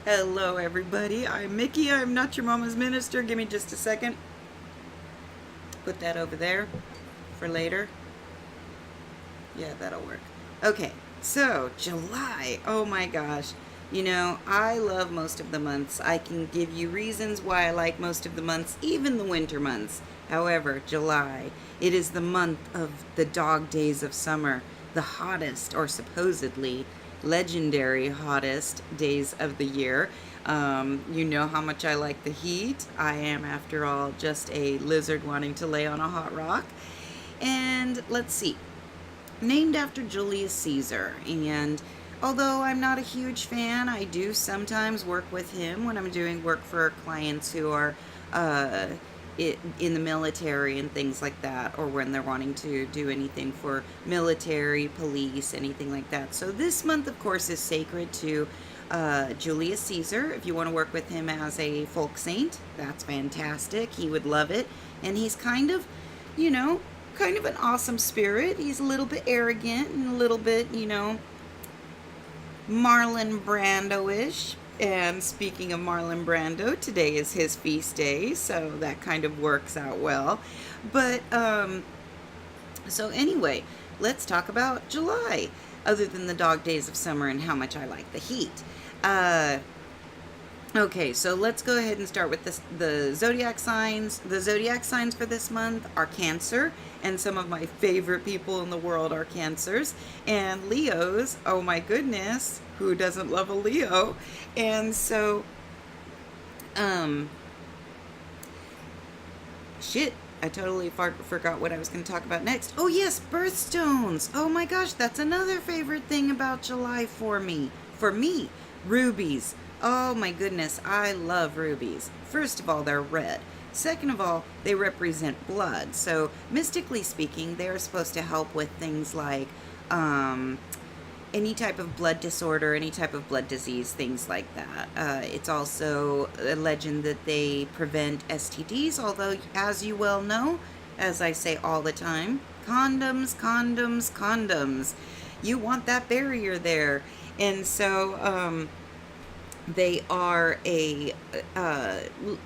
Hello, everybody. I'm Mickey. I'm not your mama's minister. Give me just a second. Put that over there for later. Yeah, that'll work. Okay, so July. Oh my gosh. You know, I love most of the months. I can give you reasons why I like most of the months, even the winter months. However, July, it is the month of the dog days of summer, the hottest, or supposedly legendary hottest days of the year. You know how much I like the heat. I am, after all, just a lizard wanting to lay on a hot rock. And let's see, named after Julius Caesar. And although I'm not a huge fan, I do sometimes work with him when I'm doing work for clients who are uh, in the military and things like that, or when they're wanting to do anything for military, police, anything like that. So this month, of course, is sacred to Julius Caesar. If you want to work with him as a folk saint, that's fantastic. He would love it. And he's kind of, you know, kind of an awesome spirit. He's a little bit arrogant and a little bit, Marlon Brando-ish. And speaking of Marlon Brando, today is his feast day, so that kind of works out well. But so anyway, let's talk about July. Other than the dog days of summer and how much I like the heat. Uh, Okay, so let's go ahead and start with the zodiac signs. The zodiac signs for this month are Cancer, and some of my favorite people in the world are Cancers. And Leos, oh my goodness, who doesn't love a Leo? And so, um, shit, I totally forgot what I was going to talk about next. Oh, yes, birthstones. Oh my gosh, that's another favorite thing about July for me. For me, rubies. Oh my goodness, I love rubies. First of all, they're red. Second of all, they represent blood. So, mystically speaking, they are supposed to help with things like um, any type of blood disorder, any type of blood disease, things like that. It's also a legend that they prevent STDs, although, as you well know, as I say all the time, condoms, condoms, condoms. You want that barrier there. And so, they are a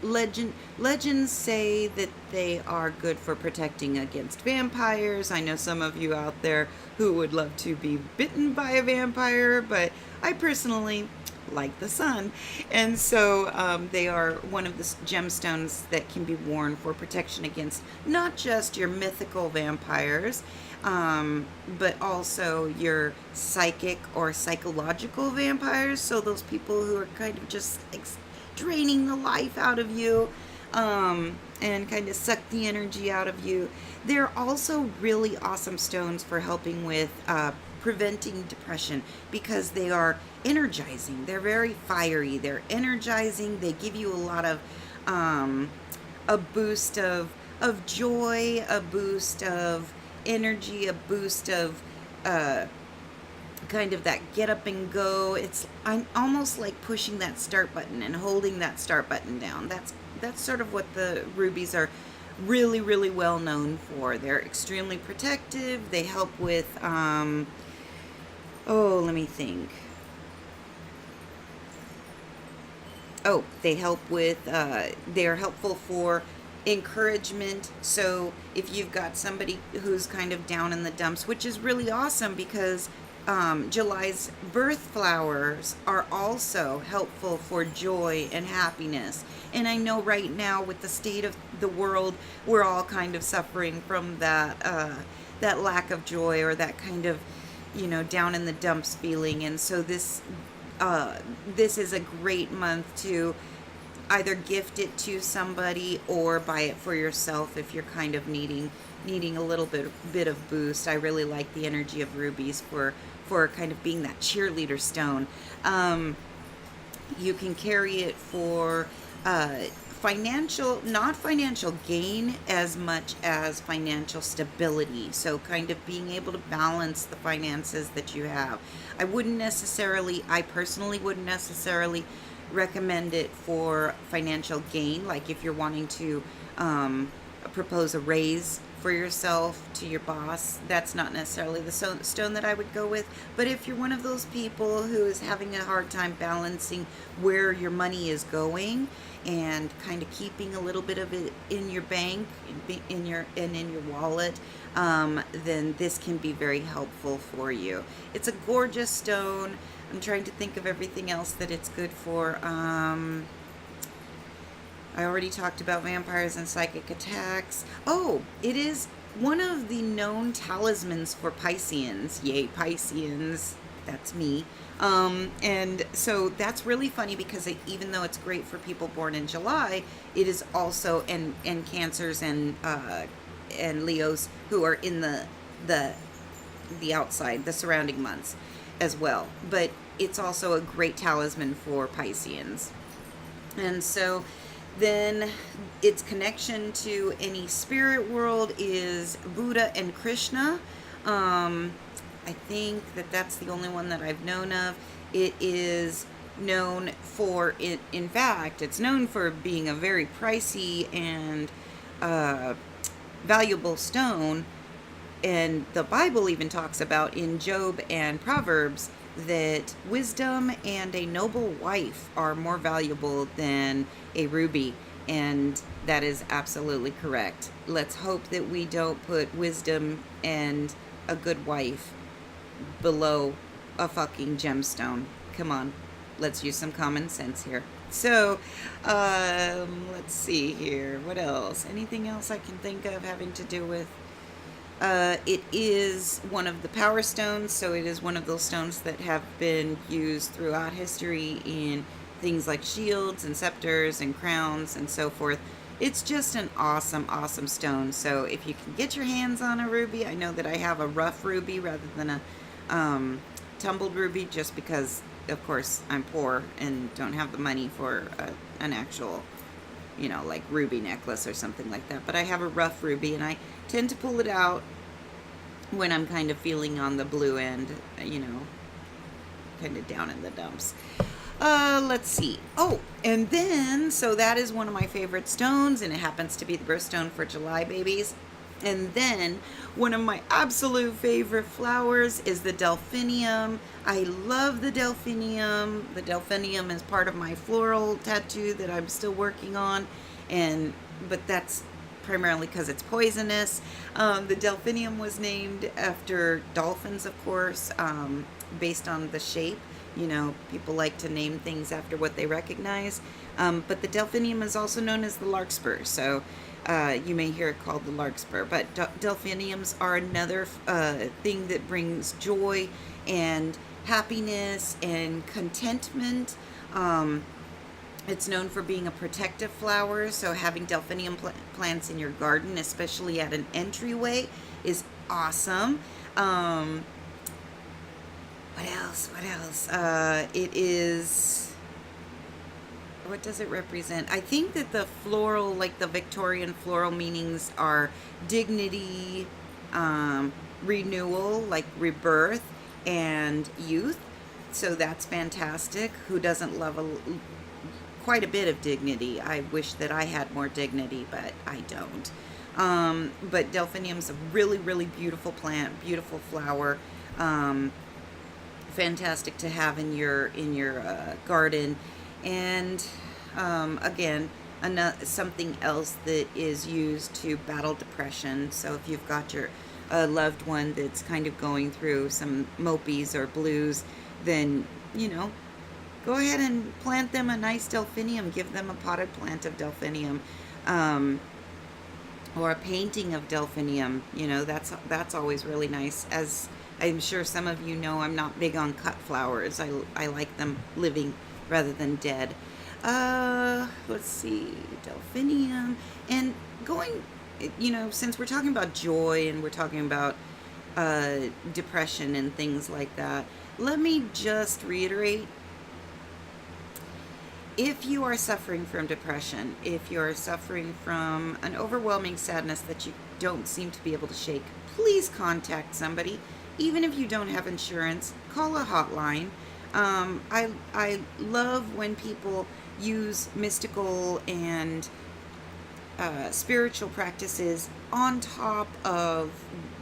legend. Legends say that they are good for protecting against vampires. I know some of you out there who would love to be bitten by a vampire, but I personally like the sun. And so they are one of the gemstones that can be worn for protection against not just your mythical vampires, but also your psychic or psychological vampires. So those people who are kind of just draining the life out of you, and kind of suck the energy out of you. They're also really awesome stones for helping with preventing depression because they are energizing. They're very fiery. They're energizing. They give you a lot of a boost of joy, a boost of energy, a boost of uh, kind of that get up and go. It's I'm almost like pushing that start button and holding that start button down. That's sort of what the rubies are really, really well known for. They're extremely protective. They help with oh, let me think. Oh, they help with, they're helpful for encouragement. So if you've got somebody who's kind of down in the dumps, which is really awesome because July's birth flowers are also helpful for joy and happiness. And I know right now, with the state of the world, we're all kind of suffering from that lack of joy or that kind of, down in the dumps feeling. And so this is a great month to either gift it to somebody or buy it for yourself if you're kind of needing a little bit of boost. I really like the energy of rubies for kind of being that cheerleader stone. You can carry it for not financial gain as much as financial stability. So, kind of being able to balance the finances that you have. I personally wouldn't necessarily recommend it for financial gain. Like if you're wanting to propose a raise for yourself, to your boss, that's not necessarily the stone that I would go with. But if you're one of those people who is having a hard time balancing where your money is going and kind of keeping a little bit of it in your bank, in your wallet, then this can be very helpful for you. It's a gorgeous stone. I'm trying to think of everything else that it's good for. I already talked about vampires and psychic attacks. Oh, it is one of the known talismans for Pisceans. Yay, Pisceans. That's me. And so that's really funny because even though it's great for people born in July, it is also, and Cancers and Leos who are in the outside, the surrounding months as well. But it's also a great talisman for Pisceans. And so then its connection to any spirit world is Buddha and Krishna. I think that's the only one that I've known of. It is known for, in fact, it's known for being a very pricey and valuable stone. And the Bible even talks about in Job and Proverbs that wisdom and a noble wife are more valuable than a ruby. And that is absolutely correct. Let's hope that we don't put wisdom and a good wife below a fucking gemstone. Come on, let's use some common sense here. So, let's see here. What else? Anything else I can think of having to do with... It is one of the power stones, so it is one of those stones that have been used throughout history in things like shields and scepters and crowns and so forth. It's just an awesome, awesome stone. So if you can get your hands on a ruby, I know that I have a rough ruby rather than a tumbled ruby, just because, of course, I'm poor and don't have the money for an actual, like ruby necklace or something like that. But I have a rough ruby, and I tend to pull it out when I'm kind of feeling on the blue end, kind of down in the dumps. Let's see. Oh, and then, so that is one of my favorite stones, and it happens to be the birthstone for July babies. And then, one of my absolute favorite flowers is the delphinium. I love the delphinium. The delphinium is part of my floral tattoo that I'm still working on, but that's primarily because it's poisonous. The delphinium was named after dolphins, of course, based on the shape. People like to name things after what they recognize. But the delphinium is also known as the larkspur, so you may hear it called the larkspur. But delphiniums are another thing that brings joy and happiness and contentment. It's known for being a protective flower, so having delphinium plants in your garden, especially at an entryway, is awesome. What else? It is... What does it represent? I think that the floral, like the Victorian floral meanings are dignity, renewal, like rebirth, and youth. So that's fantastic. Who doesn't love quite a bit of dignity? I wish that I had more dignity, but I don't. But delphinium's a really, really beautiful plant, beautiful flower. Fantastic to have in your garden. And again, something else that is used to battle depression. So if you've got your loved one that's kind of going through some mopies or blues, then go ahead and plant them a nice delphinium. Give them a potted plant of delphinium, or a painting of delphinium. That's always really nice. As I'm sure some of you know, I'm not big on cut flowers. I like them living rather than dead. Let's see, delphinium. And going, since we're talking about joy and we're talking about depression and things like that, let me just reiterate. If you are suffering from depression, if you're suffering from an overwhelming sadness that you don't seem to be able to shake, please contact somebody. Even if you don't have insurance, call a hotline. I love when people use mystical and spiritual practices on top of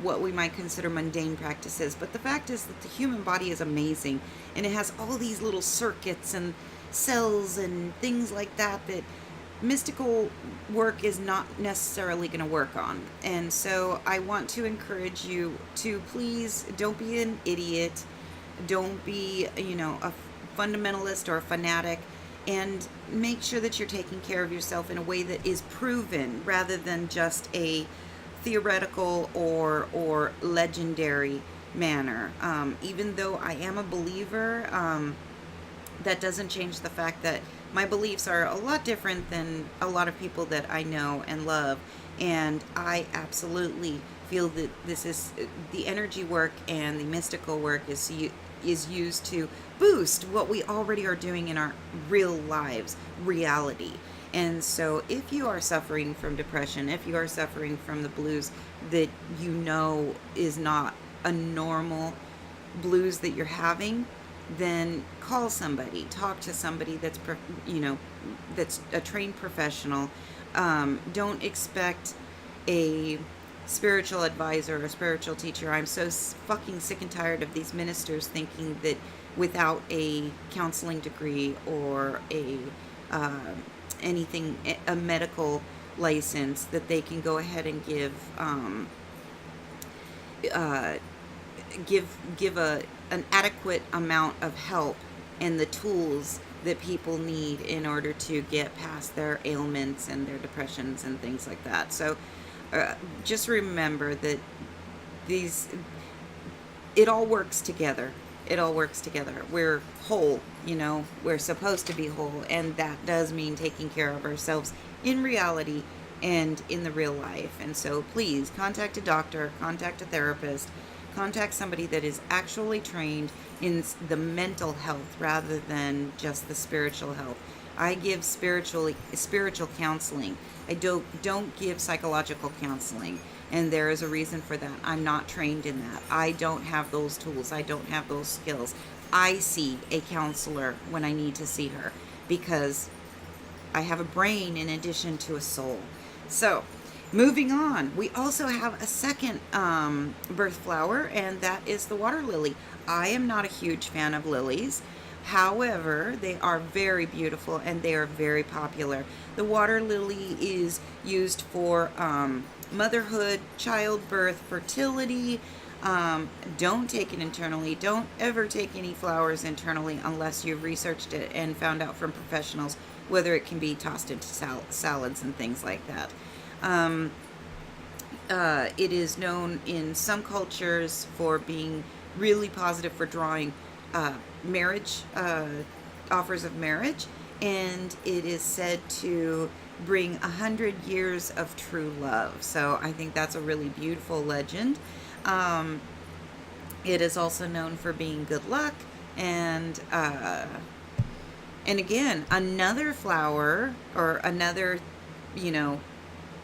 what we might consider mundane practices. But the fact is that the human body is amazing, and it has all these little circuits and cells and things like that that mystical work is not necessarily going to work on. And so I want to encourage you to please don't be an idiot, don't be, a fundamentalist or a fanatic, and make sure that you're taking care of yourself in a way that is proven rather than just a theoretical or legendary manner. Even though I am a believer, that doesn't change the fact that my beliefs are a lot different than a lot of people that I know and love. And I absolutely feel that this is the energy work and the mystical work is used to boost what we already are doing in our real lives, reality. And so if you are suffering from depression, if you are suffering from the blues that is not a normal blues that you're having, then call somebody, talk to somebody that's that's a trained professional. Don't expect a spiritual advisor or a spiritual teacher. I'm so fucking sick and tired of these ministers thinking that without a counseling degree or a medical license, that they can go ahead and give an adequate amount of help and the tools that people need in order to get past their ailments and their depressions and things like that. So just remember that it all works together. It all works together. We're whole, we're supposed to be whole, and that does mean taking care of ourselves in reality and in the real life. And so please contact a doctor, contact a therapist, contact somebody that is actually trained in the mental health rather than just the spiritual health. I give spiritual counseling. I don't give psychological counseling, and there is a reason for that. I'm not trained in that. I don't have those tools. I don't have those skills. I see a counselor when I need to see her because I have a brain in addition to a soul. So, moving on, we also have a second birth flower, and that is the water lily. I am not a huge fan of lilies. However, they are very beautiful and they are very popular. The water lily is used for motherhood, childbirth, fertility. Don't take it internally. Don't ever take any flowers internally unless you've researched it and found out from professionals whether it can be tossed into salads and things like that. It is known in some cultures for being really positive for drawing marriage, offers of marriage, and it is said to bring 100 years of true love. So I think that's a really beautiful legend. It is also known for being good luck, and again, another flower or another,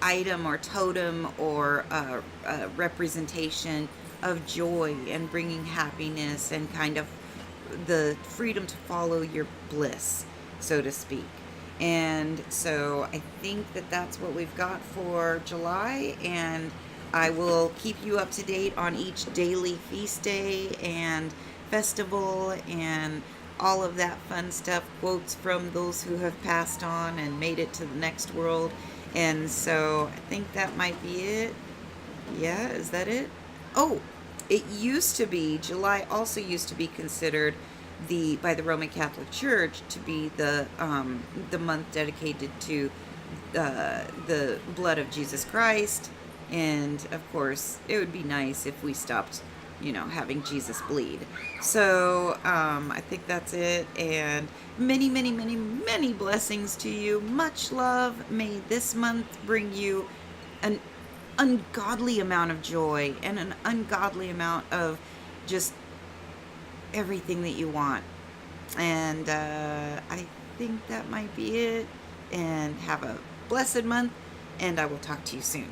item or totem or a representation of joy and bringing happiness and kind of the freedom to follow your bliss, so to speak. And so I think that that's what we've got for July, and I will keep you up to date on each daily feast day and festival and all of that fun stuff, quotes from those who have passed on and made it to the next world. And so I think that might be it. Yeah, is that it? Oh, it used to be, July also used to be considered by the Roman Catholic Church to be the month dedicated to the blood of Jesus Christ. And of course, it would be nice if we stopped, having Jesus bleed. So I think that's it. And many, many, many, many blessings to you. Much love. May this month bring you an ungodly amount of joy and an ungodly amount of just everything that you want. And I think that might be it. And have a blessed month. And I will talk to you soon.